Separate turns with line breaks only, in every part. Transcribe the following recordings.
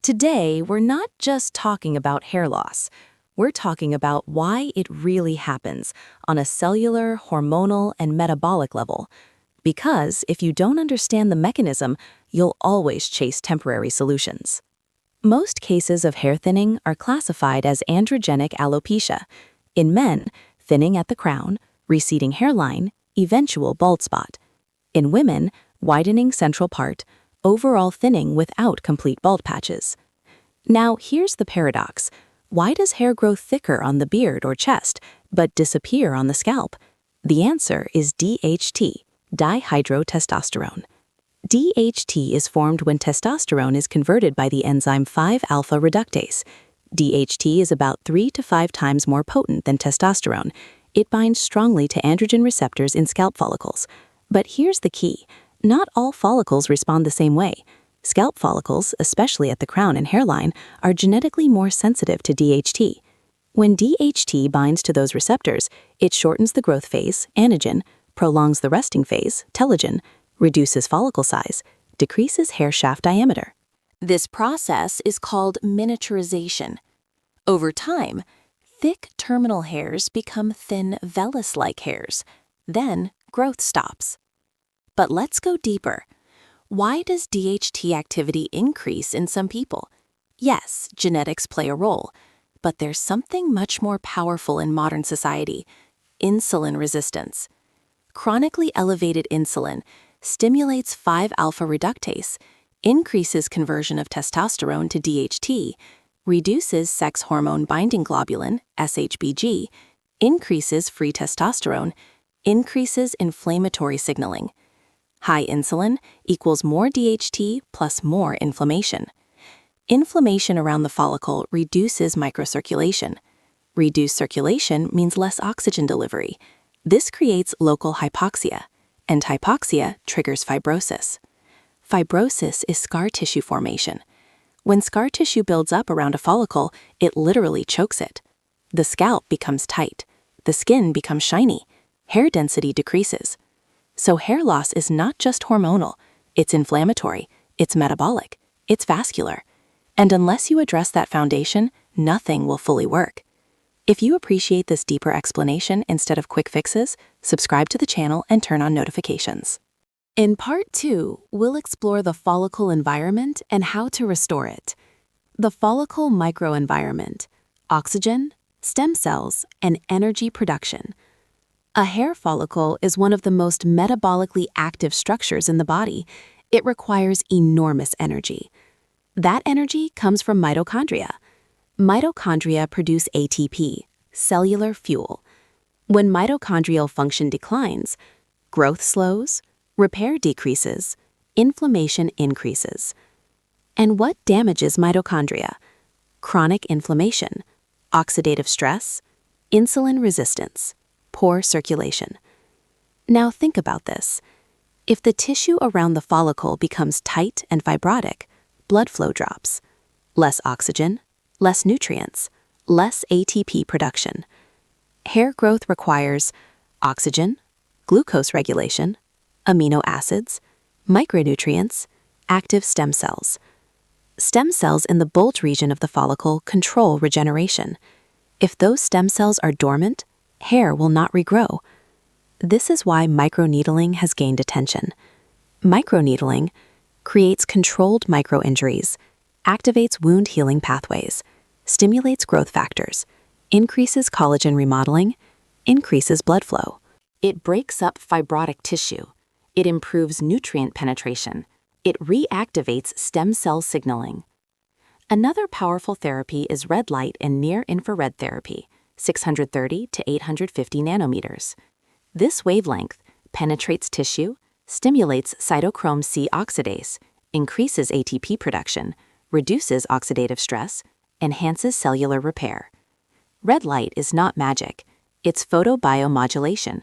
Today, we're not just talking about hair loss. We're talking about why it really happens on a cellular, hormonal, and metabolic level. Because if you don't understand the mechanism, you'll always chase temporary solutions. Most cases of hair thinning are classified as androgenic alopecia. In men, thinning at the crown, receding hairline, eventual bald spot. In women, widening central part, overall thinning without complete bald patches. Now, here's the paradox. Why does hair grow thicker on the beard or chest, but disappear on the scalp? The answer is DHT, dihydrotestosterone. DHT is formed when testosterone is converted by the enzyme 5-alpha reductase. DHT is about 3 to 5 times more potent than testosterone. It binds strongly to androgen receptors in scalp follicles. But here's the key. Not all follicles respond the same way. Scalp follicles, especially at the crown and hairline, are genetically more sensitive to DHT. When DHT binds to those receptors, it shortens the growth phase, anagen, prolongs the resting phase, telogen, reduces follicle size, decreases hair shaft diameter. This process is called miniaturization. Over time, thick terminal hairs become thin vellus-like hairs. Then, growth stops. But let's go deeper. Why does DHT activity increase in some people? Yes, genetics play a role, but there's something much more powerful in modern society: insulin resistance. Chronically elevated insulin stimulates 5-alpha reductase, increases conversion of testosterone to DHT, reduces sex hormone binding globulin, SHBG, increases free testosterone, increases inflammatory signaling. High insulin equals more DHT plus more inflammation. Inflammation around the follicle reduces microcirculation. Reduced circulation means less oxygen delivery. This creates local hypoxia, and hypoxia triggers fibrosis. Fibrosis is scar tissue formation. When scar tissue builds up around a follicle, it literally chokes it. The scalp becomes tight. The skin becomes shiny. Hair density decreases. So hair loss is not just hormonal, it's inflammatory, it's metabolic, it's vascular. And unless you address that foundation, nothing will fully work. If you appreciate this deeper explanation instead of quick fixes, subscribe to the channel and turn on notifications. In Part 2, we'll explore the follicle environment and how to restore it. The follicle microenvironment: oxygen, stem cells, and energy production. A hair follicle is one of the most metabolically active structures in the body. It requires enormous energy. That energy comes from mitochondria. Mitochondria produce ATP, cellular fuel. When mitochondrial function declines, growth slows, repair decreases, inflammation increases. And what damages mitochondria? Chronic inflammation, oxidative stress, insulin resistance, poor circulation. Now think about this. If the tissue around the follicle becomes tight and fibrotic, blood flow drops. Less oxygen, less nutrients, less ATP production. Hair growth requires oxygen, glucose regulation, amino acids, micronutrients, active stem cells. Stem cells in the bulge region of the follicle control regeneration. If those stem cells are dormant, hair will not regrow. This is why microneedling has gained attention. Microneedling creates controlled microinjuries, activates wound healing pathways, stimulates growth factors, increases collagen remodeling, increases blood flow. It breaks up fibrotic tissue. It improves nutrient penetration. It reactivates stem cell signaling. Another powerful therapy is red light and near-infrared therapy, 630 to 850 nanometers. This wavelength penetrates tissue, stimulates cytochrome C oxidase, increases ATP production, reduces oxidative stress, enhances cellular repair. Red light is not magic. It's photobiomodulation.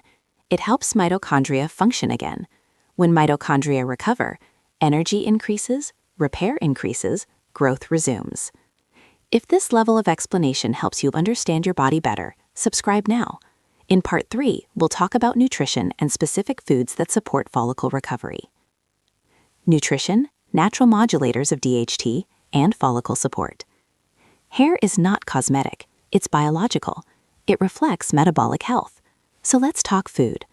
It helps mitochondria function again. When mitochondria recover, energy increases, repair increases, growth resumes. If this level of explanation helps you understand your body better, subscribe now. In Part 3, we'll talk about nutrition and specific foods that support follicle recovery. Nutrition, natural modulators of DHT, and follicle support. Hair is not cosmetic, it's biological. It reflects metabolic health. So let's talk food.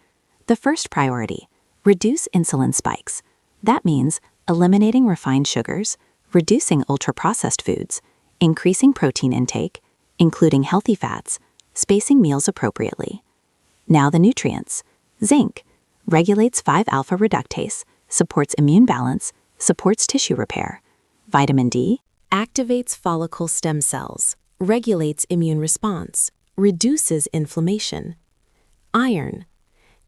The first priority, reduce insulin spikes. That means eliminating refined sugars, reducing ultra-processed foods, increasing protein intake, including healthy fats, spacing meals appropriately. Now the nutrients. Zinc regulates 5-alpha reductase, supports immune balance, supports tissue repair. Vitamin D activates follicle stem cells, regulates immune response, reduces inflammation. Iron.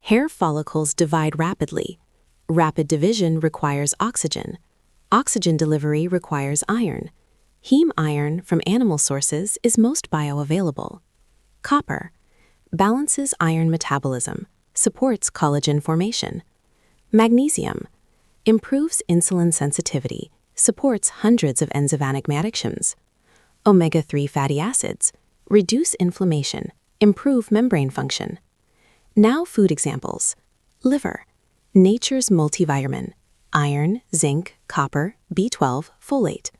Hair follicles divide rapidly. Rapid division requires oxygen. Oxygen delivery requires iron. Heme iron from animal sources is most bioavailable. Copper balances iron metabolism, supports collagen formation. Magnesium improves insulin sensitivity, supports hundreds of enzymatic reactions. Omega-3 fatty acids reduce inflammation, improve membrane function. Now food examples. Liver, nature's multivitamin, iron, zinc, copper, B12, folate.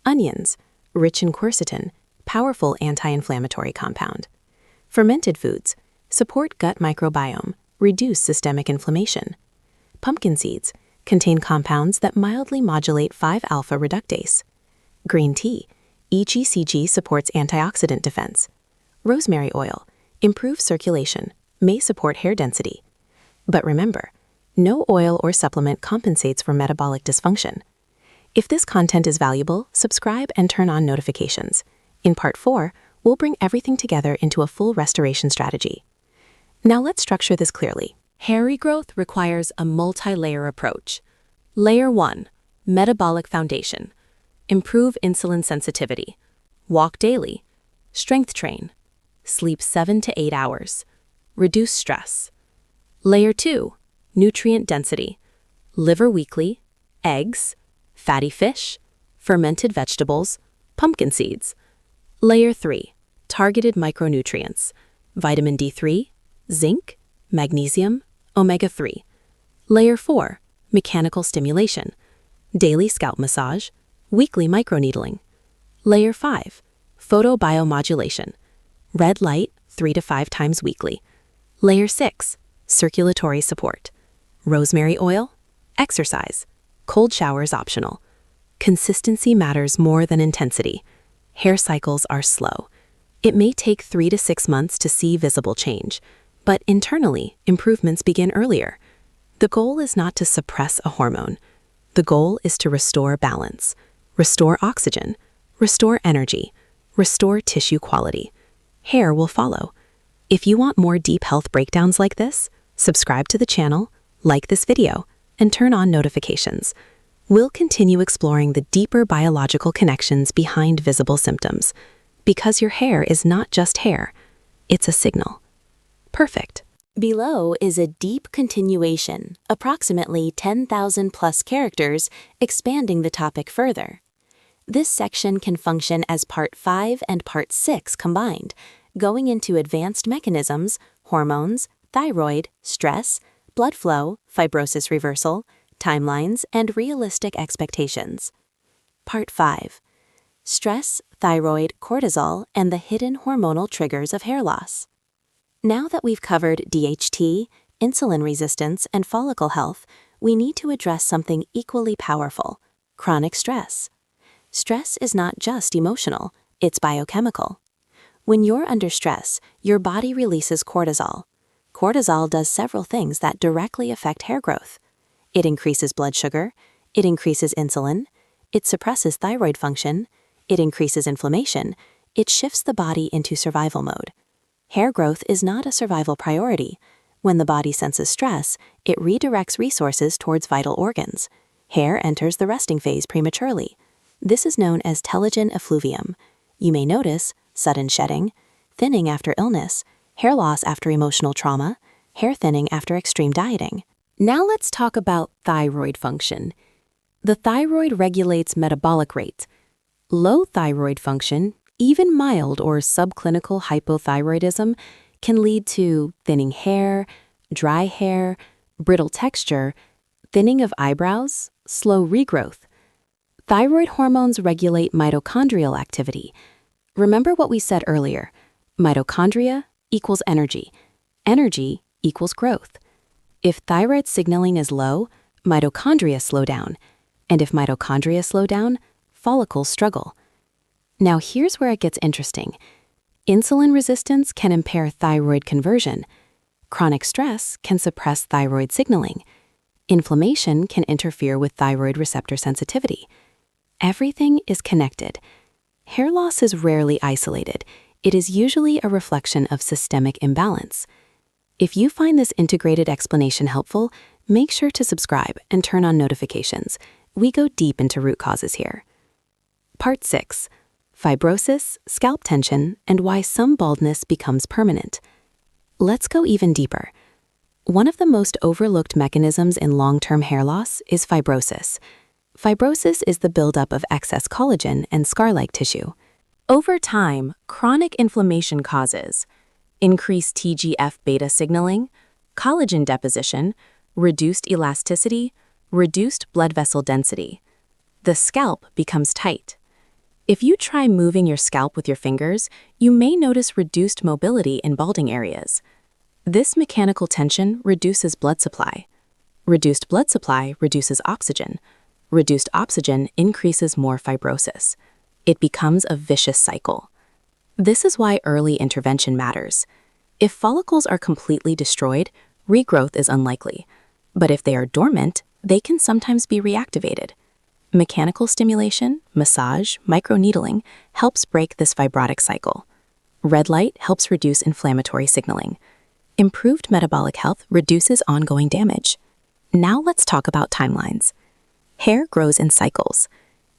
Onions, rich in quercetin, powerful anti-inflammatory compound. Fermented foods, support gut microbiome, reduce systemic inflammation. Pumpkin seeds contain compounds that mildly modulate 5-alpha reductase. Green tea, EGCG supports antioxidant defense. Rosemary oil, improves circulation, may support hair density. But remember, no oil or supplement compensates for metabolic dysfunction. If this content is valuable, subscribe and turn on notifications. In Part 4, we'll bring everything together into a full restoration strategy. Now let's structure this clearly. Hair regrowth requires a multi-layer approach. Layer 1, metabolic foundation. Improve insulin sensitivity. Walk daily. Strength train. Sleep 7 to 8 hours. Reduce stress. Layer 2, nutrient density. Liver weekly, eggs, fatty fish, fermented vegetables, pumpkin seeds. Layer 3, targeted micronutrients. Vitamin D3, zinc, magnesium, omega-3. Layer 4, mechanical stimulation. Daily scalp massage, weekly microneedling. Layer 5, photobiomodulation. Red light 3 to 5 times weekly. Layer 6, circulatory support. Rosemary oil, exercise. Cold showers optional. Consistency matters more than intensity. Hair cycles are slow. It may take 3 to 6 months to see visible change, but internally, improvements begin earlier. The goal is not to suppress a hormone. The goal is to restore balance, restore oxygen, restore energy, restore tissue quality. Hair will follow. If you want more deep health breakdowns like this, subscribe to the channel, like this video, and turn on notifications. We'll continue exploring the deeper biological connections behind visible symptoms, because your hair is not just hair, it's a signal. Perfect. Below is a deep continuation, approximately 10,000 plus characters, expanding the topic further. This section can function as Part 5 and Part 6 combined, going into advanced mechanisms, hormones, thyroid, stress, blood flow, fibrosis reversal, timelines, and realistic expectations. Part 5. Stress, thyroid, cortisol, and the hidden hormonal triggers of hair loss. Now that we've covered DHT, insulin resistance, and follicle health, we need to address something equally powerful: chronic stress. Stress is not just emotional, it's biochemical. When you're under stress, your body releases cortisol. Cortisol does several things that directly affect hair growth. It increases blood sugar, it increases insulin, it suppresses thyroid function, it increases inflammation, it shifts the body into survival mode. Hair growth is not a survival priority. When the body senses stress, it redirects resources towards vital organs. Hair enters the resting phase prematurely. This is known as telogen effluvium. You may notice sudden shedding, thinning after illness, hair loss after emotional trauma, hair thinning after extreme dieting. Now let's talk about thyroid function. The thyroid regulates metabolic rate. Low thyroid function, even mild or subclinical hypothyroidism, can lead to thinning hair, dry hair, brittle texture, thinning of eyebrows, slow regrowth. Thyroid hormones regulate mitochondrial activity. Remember what we said earlier. Mitochondria equals energy. Energy equals growth. If thyroid signaling is low, mitochondria slow down. And if mitochondria slow down, follicles struggle. Now here's where it gets interesting. Insulin resistance can impair thyroid conversion. Chronic stress can suppress thyroid signaling. Inflammation can interfere with thyroid receptor sensitivity. Everything is connected. Hair loss is rarely isolated. It is usually a reflection of systemic imbalance. If you find this integrated explanation helpful, make sure to subscribe and turn on notifications. We go deep into root causes here. Part 6. Fibrosis, scalp tension, and why some baldness becomes permanent. Let's go even deeper. One of the most overlooked mechanisms in long-term hair loss is fibrosis. Fibrosis is the buildup of excess collagen and scar-like tissue. Over time, chronic inflammation causes increased TGF-beta signaling, collagen deposition, reduced elasticity, reduced blood vessel density. The scalp becomes tight. If you try moving your scalp with your fingers, you may notice reduced mobility in balding areas. This mechanical tension reduces blood supply. Reduced blood supply reduces oxygen. Reduced oxygen increases more fibrosis. It becomes a vicious cycle. This is why early intervention matters. If follicles are completely destroyed, regrowth is unlikely. But if they are dormant, they can sometimes be reactivated. Mechanical stimulation, massage, microneedling helps break this fibrotic cycle. Red light helps reduce inflammatory signaling. Improved metabolic health reduces ongoing damage. Now let's talk about timelines. Hair grows in cycles.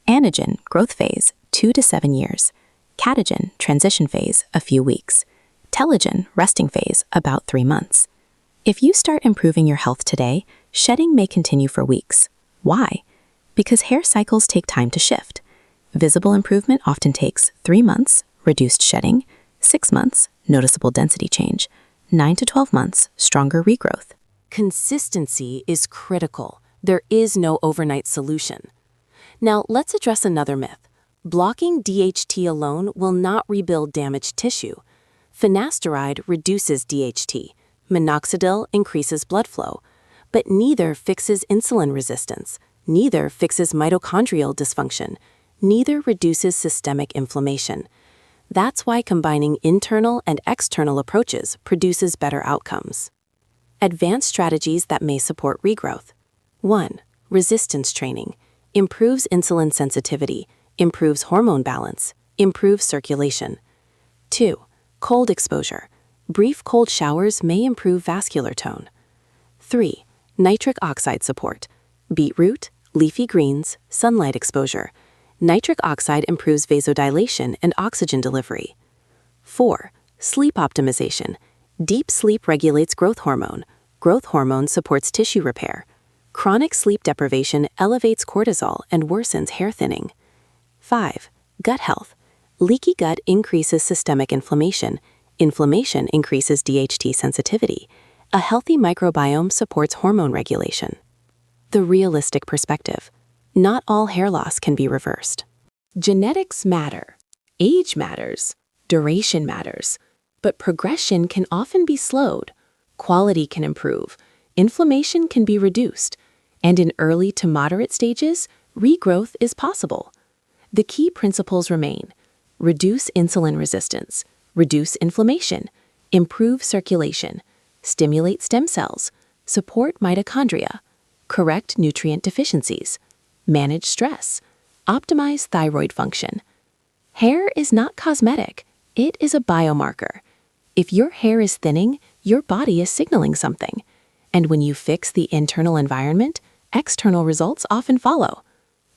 Anagen, growth phase, 2 to 7 years. Catagen, transition phase, a few weeks. Telogen, resting phase, about 3 months. If you start improving your health today, shedding may continue for weeks. Why? Because hair cycles take time to shift. Visible improvement often takes 3 months, reduced shedding, 6 months, noticeable density change, 9 to 12 months, stronger regrowth. Consistency is critical. There is no overnight solution. Now let's address another myth. Blocking DHT alone will not rebuild damaged tissue. Finasteride reduces DHT. Minoxidil increases blood flow. But neither fixes insulin resistance. Neither fixes mitochondrial dysfunction. Neither reduces systemic inflammation. That's why combining internal and external approaches produces better outcomes. Advanced strategies that may support regrowth. 1. Resistance training. Improves insulin sensitivity, improves hormone balance, improves circulation. 2. Cold exposure. Brief cold showers may improve vascular tone. 3. Nitric oxide support. Beetroot, leafy greens, sunlight exposure. Nitric oxide improves vasodilation and oxygen delivery. 4. Sleep optimization. Deep sleep regulates growth hormone. Growth hormone supports tissue repair. Chronic sleep deprivation elevates cortisol and worsens hair thinning. 5. Gut health. Leaky gut increases systemic inflammation. Inflammation increases DHT sensitivity. A healthy microbiome supports hormone regulation. The realistic perspective. Not all hair loss can be reversed. Genetics matter. Age matters. Duration matters. But progression can often be slowed. Quality can improve. Inflammation can be reduced. And in early to moderate stages, regrowth is possible. The key principles remain. Reduce insulin resistance. Reduce inflammation. Improve circulation. Stimulate stem cells. Support mitochondria. Correct nutrient deficiencies. Manage stress. Optimize thyroid function. Hair is not cosmetic. It is a biomarker. If your hair is thinning, your body is signaling something. And when you fix the internal environment, external results often follow.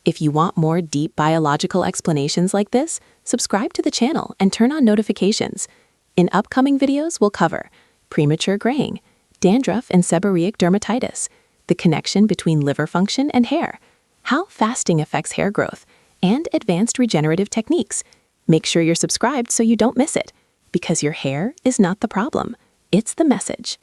If you want more deep biological explanations like this, subscribe to the channel and turn on notifications. In upcoming videos, we'll cover premature graying, dandruff and seborrheic dermatitis, the connection between liver function and hair, how fasting affects hair growth, and advanced regenerative techniques. Make sure you're subscribed so you don't miss it, because your hair is not the problem, it's the message.